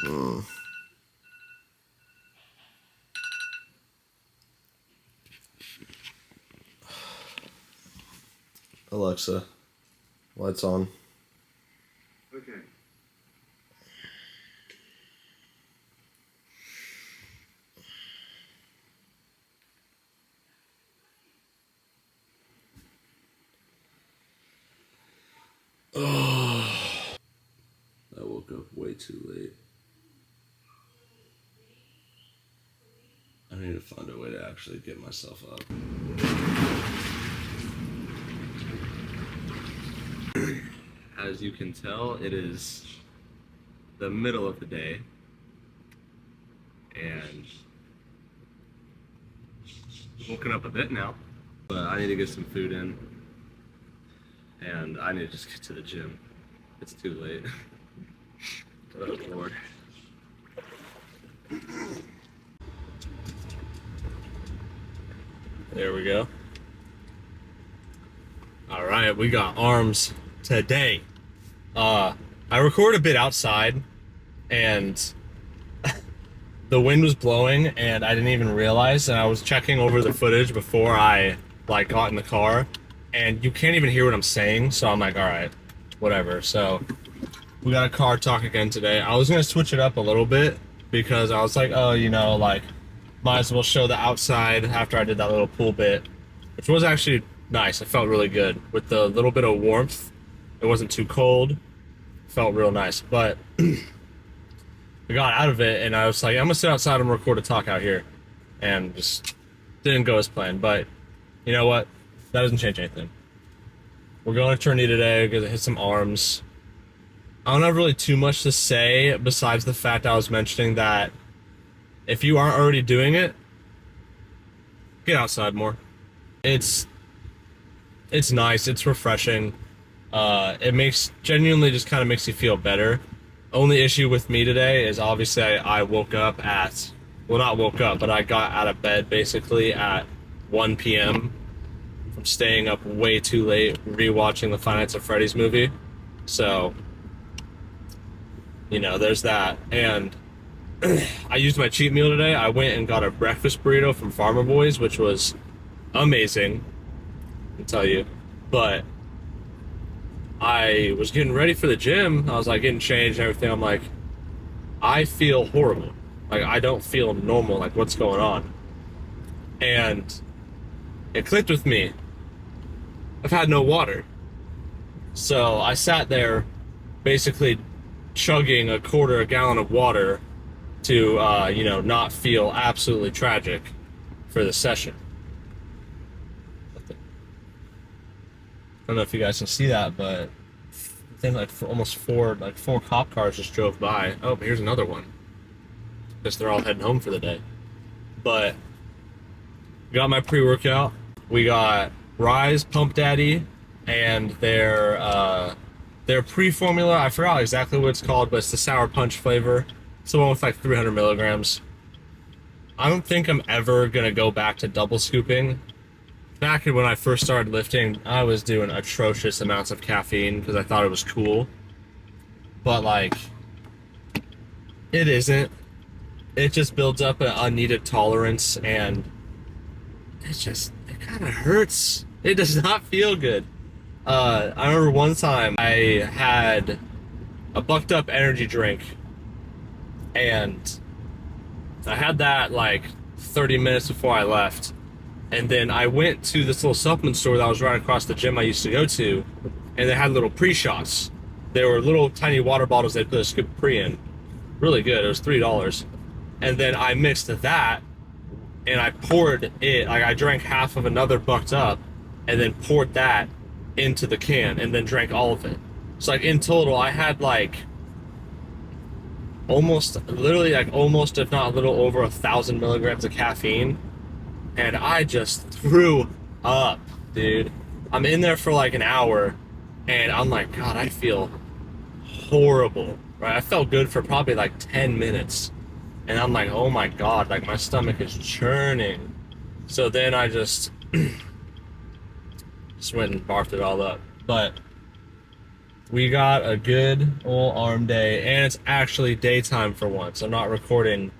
Mm. Alexa, lights on. Okay. Oh, I woke up way too late. I need to find a way to actually get myself up. As you can tell, it is the middle of the day, and woken up a bit now, but I need to get some food in, and I need to just get to the gym. It's too late. Oh, Lord. There we go. All right, we got arms today. I record a bit outside, and the wind was blowing, and I didn't even realize, and I was checking over the footage before I got in the car, and you can't even hear what I'm saying, so I'm like, all right, whatever. So we got a car talk again today. I was gonna switch it up a little bit because I was like, oh, might as well show the outside after I did that little pool bit, which was actually nice. It felt really good with the little bit of warmth. It wasn't too cold. It felt real nice, but we got out of it, and I was like, I'm gonna sit outside and record a talk out here, and just didn't go as planned. But you know what? That doesn't change anything. We're going to Trinity today. We're gonna hit some arms. I don't have really too much to say besides the fact I was mentioning that if you aren't already doing it, get outside more. It's nice. It's refreshing. It genuinely just kind of makes you feel better. Only issue with me today is obviously I woke up at, well, not woke up, but I got out of bed basically at 1 p.m. from staying up way too late rewatching the Five Nights at Freddy's movie. So, there's that. And I used my cheat meal today. I went and got a breakfast burrito from Farmer Boys, which was amazing, I can tell you. But I was getting ready for the gym. I was getting changed and everything. I'm like, I feel horrible. I don't feel normal. What's going on? And it clicked with me. I've had no water. So I sat there basically chugging a quarter a gallon of water to, not feel absolutely tragic for the session. I don't know if you guys can see that, but I think four cop cars just drove by. Oh, but here's another one. Guess they're all heading home for the day. But got my pre-workout. We got Rise, Pump Daddy, and their pre-formula. I forgot exactly what it's called, but it's the Sour Punch flavor. It's the one with 300 milligrams. I don't think I'm ever gonna go back to double scooping. Back when I first started lifting, I was doing atrocious amounts of caffeine because I thought it was cool. But it isn't. It just builds up an unneeded tolerance, and it kind of hurts. It does not feel good. I remember one time I had a bucked up energy drink, and I had that 30 minutes before I left. And then I went to this little supplement store that was right across the gym I used to go to, and they had little pre-shots. They were little tiny water bottles they put a scoop of pre in. Really good. It was $3. And then I mixed that, and I poured it. I drank half of another bucked up, and then poured that into the can, and then drank all of it. So in total, I had almost, if not a little over 1,000 milligrams of caffeine. And I just threw up, dude. I'm in there for an hour, and I'm like, God, I feel horrible, right? I felt good for probably 10 minutes. And I'm like, oh my God, my stomach is churning. So then I just went and barfed it all up. But We got a good old arm day, and it's actually daytime for once. I'm not recording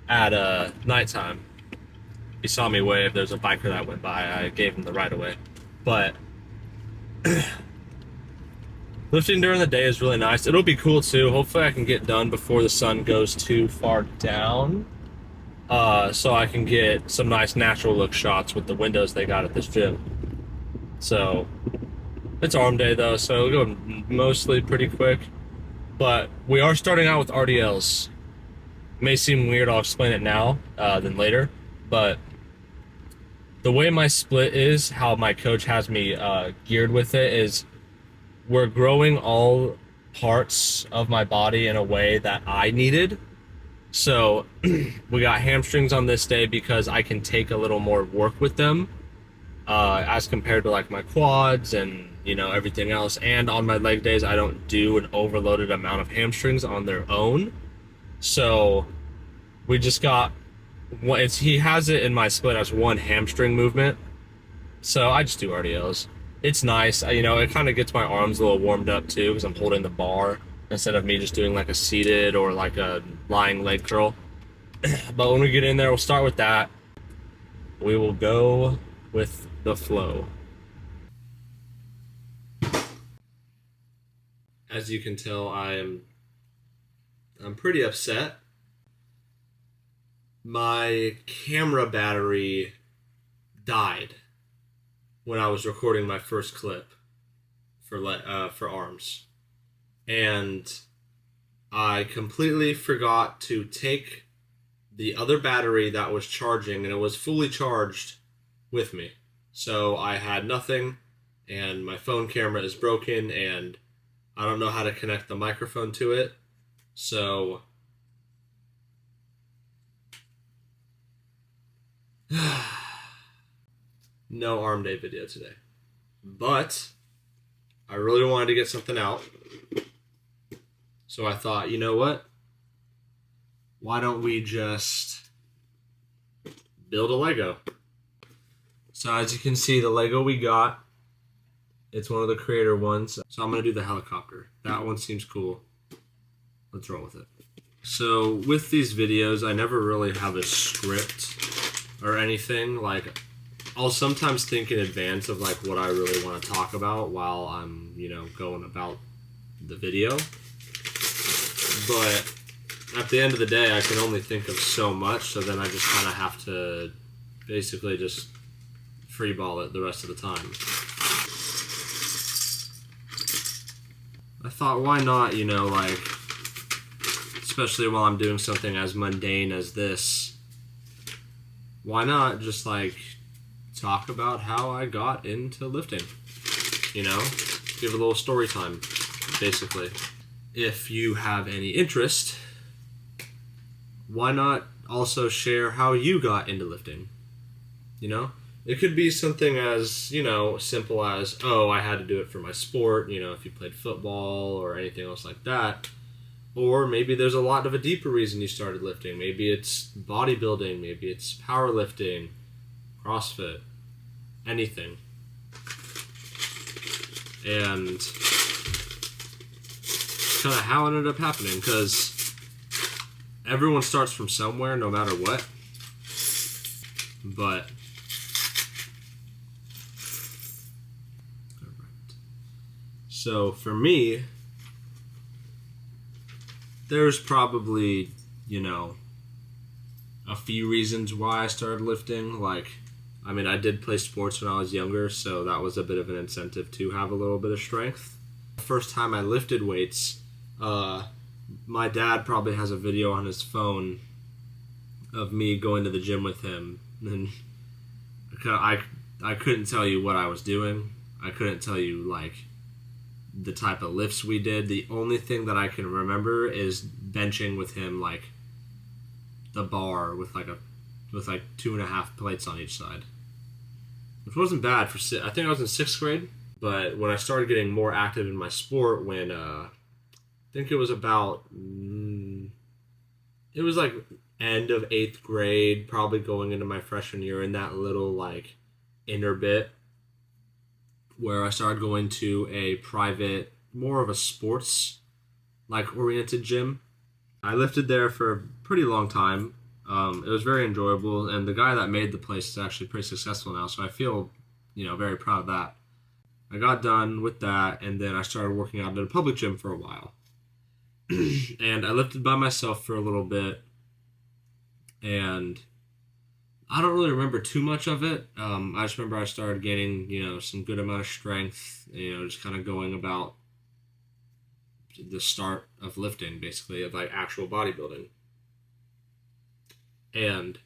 at nighttime. You saw me wave. There's a biker that went by. I gave him the right of way. But lifting during the day is really nice. It'll be cool too. Hopefully I can get done before the sun goes too far down. So I can get some nice natural look shots with the windows they got at this gym. So it's arm day though, so it'll go mostly pretty quick. But we are starting out with RDLs. It may seem weird, I'll explain it now than later. But the way my split is, how my coach has me geared with it, is we're growing all parts of my body in a way that I needed. So we got hamstrings on this day because I can take a little more work with them as compared to like my quads and everything else. And on my leg days, I don't do an overloaded amount of hamstrings on their own. So we just got he has it in my split as one hamstring movement. So I just do RDLs. It's nice. It kind of gets my arms a little warmed up too because I'm holding the bar instead of me just doing like a seated or like a lying leg curl. But when we get in there, we'll start with that. We will go with the flow. As you can tell, I'm pretty upset. My camera battery died when I was recording my first clip for arms. And I completely forgot to take the other battery that was charging, and it was fully charged, with me. So I had nothing, and my phone camera is broken, and I don't know how to connect the microphone to it. So no arm day video today. But I really wanted to get something out. So I thought, you know what? Why don't we just build a Lego? So as you can see, the Lego we got, it's one of the creator ones. So I'm going to do the helicopter. That one seems cool. Let's roll with it. So with these videos, I never really have a script or anything. Like, I'll sometimes think in advance of like what I really want to talk about while I'm, going about the video. But at the end of the day, I can only think of so much, so then I just kind of have to basically just freeball it the rest of the time. I thought, why not, especially while I'm doing something as mundane as this, why not just, talk about how I got into lifting? Give a little story time, basically. If you have any interest, why not also share how you got into lifting? It could be something as, simple as, oh, I had to do it for my sport, if you played football or anything else like that. Or maybe there's a lot of a deeper reason you started lifting. Maybe it's bodybuilding, maybe it's powerlifting, CrossFit, anything. And kind of how it ended up happening, because everyone starts from somewhere, no matter what. But so for me, there's probably, a few reasons why I started lifting. I did play sports when I was younger, so that was a bit of an incentive to have a little bit of strength. The first time I lifted weights, my dad probably has a video on his phone of me going to the gym with him, and I couldn't tell you what I was doing. I couldn't tell you the type of lifts we did. The only thing that I can remember is benching with him the bar with 2.5 plates on each side, which wasn't bad for I think I was in 6th grade. But when I started getting more active in my sport, when I think it was about it was end of 8th grade, probably going into my freshman year, in that little inner bit where I started going to a private more of a sports like oriented gym. I lifted there for a pretty long time. It was very enjoyable, and the guy that made the place is actually pretty successful now, so I feel, very proud of that. I got done with that, and then I started working out at a public gym for a while. And I lifted by myself for a little bit, and I don't really remember too much of it. I just remember I started gaining, some good amount of strength, just kind of going about the start of lifting, basically, of like actual bodybuilding. And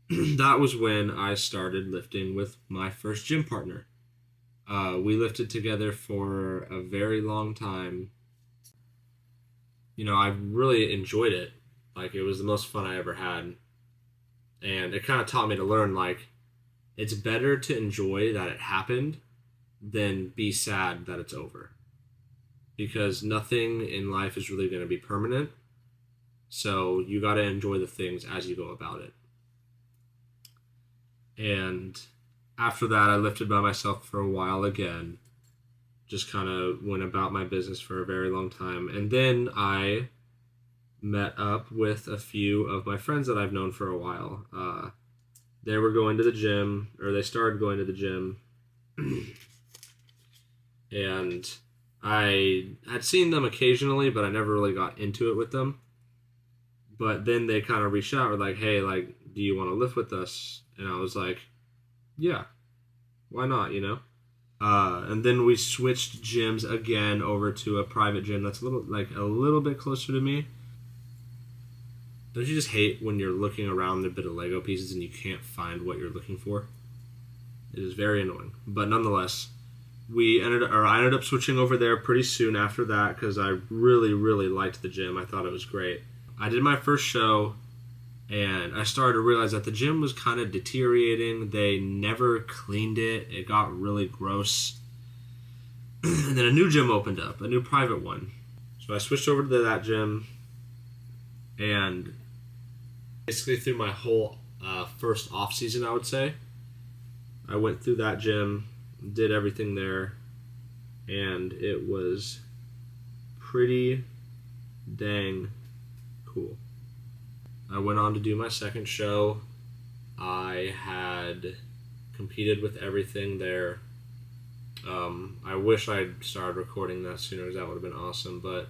that was when I started lifting with my first gym partner. We lifted together for a very long time. I really enjoyed it. Like, it was the most fun I ever had. And it kind of taught me to learn, like, it's better to enjoy that it happened than be sad that it's over. Because nothing in life is really going to be permanent. So you got to enjoy the things as you go about it. And after that, I lifted by myself for a while again. Just kind of went about my business for a very long time. And then I met up with a few of my friends that I've known for a while. They were going to the gym, or they started going to the gym. And I had seen them occasionally, but I never really got into it with them. But then they kind of reached out, were like, hey, like, do you want to lift with us? And I was like, yeah, why not, And then we switched gyms again over to a private gym that's a little bit closer to me. Don't you just hate when you're looking around a bit of Lego pieces and you can't find what you're looking for? It is very annoying. But nonetheless, I ended up switching over there pretty soon after that because I really, really liked the gym. I thought it was great. I did my first show, and I started to realize that the gym was kind of deteriorating. They never cleaned it. It got really gross. And then a new gym opened up, a new private one. So I switched over to that gym, and basically through my whole first off season, I would say, I went through that gym, did everything there, and it was pretty dang cool. I went on to do my second show. I had competed with everything there. I wish I'd started recording that sooner because that would have been awesome, but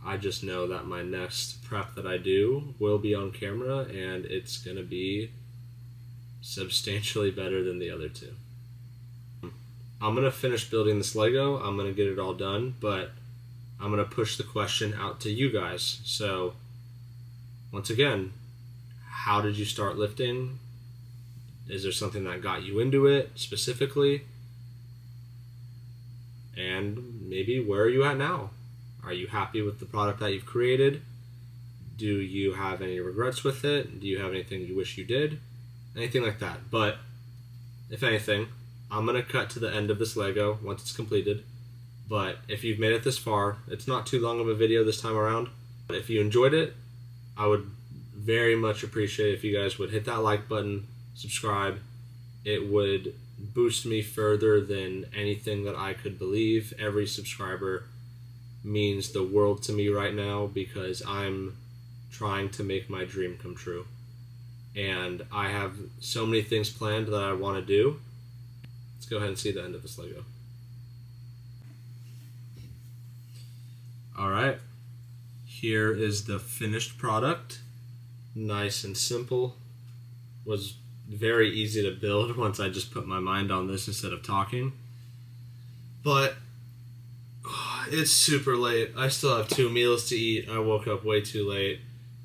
I just know that my next prep that I do will be on camera, and it's going to be substantially better than the other two. I'm going to finish building this Lego. I'm going to get it all done, but I'm going to push the question out to you guys. So, once again, how did you start lifting? Is there something that got you into it specifically? And maybe where are you at now? Are you happy with the product that you've created? Do you have any regrets with it? Do you have anything you wish you did? Anything like that. But, if anything, I'm going to cut to the end of this Lego once it's completed. But if you've made it this far, it's not too long of a video this time around. But if you enjoyed it, I would very much appreciate if you guys would hit that like button, subscribe. It would boost me further than anything that I could believe. Every subscriber means the world to me right now because I'm trying to make my dream come true. And I have so many things planned that I want to do. Let's go ahead and see the end of this Lego. Alright, here is the finished product. Nice and simple. Was very easy to build once I just put my mind on this instead of talking. But it's super late. I still have 2 meals to eat. I woke up way too late,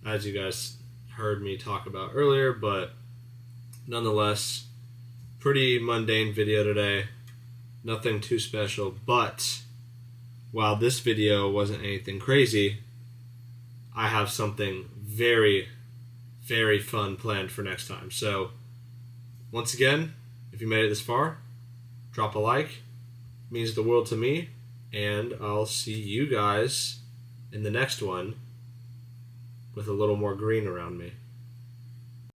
as you guys heard me talk about earlier, but nonetheless, pretty mundane video today. Nothing too special, but while this video wasn't anything crazy, I have something very, very fun planned for next time. So, once again, if you made it this far, drop a like. It means the world to me, and I'll see you guys in the next one with a little more green around me.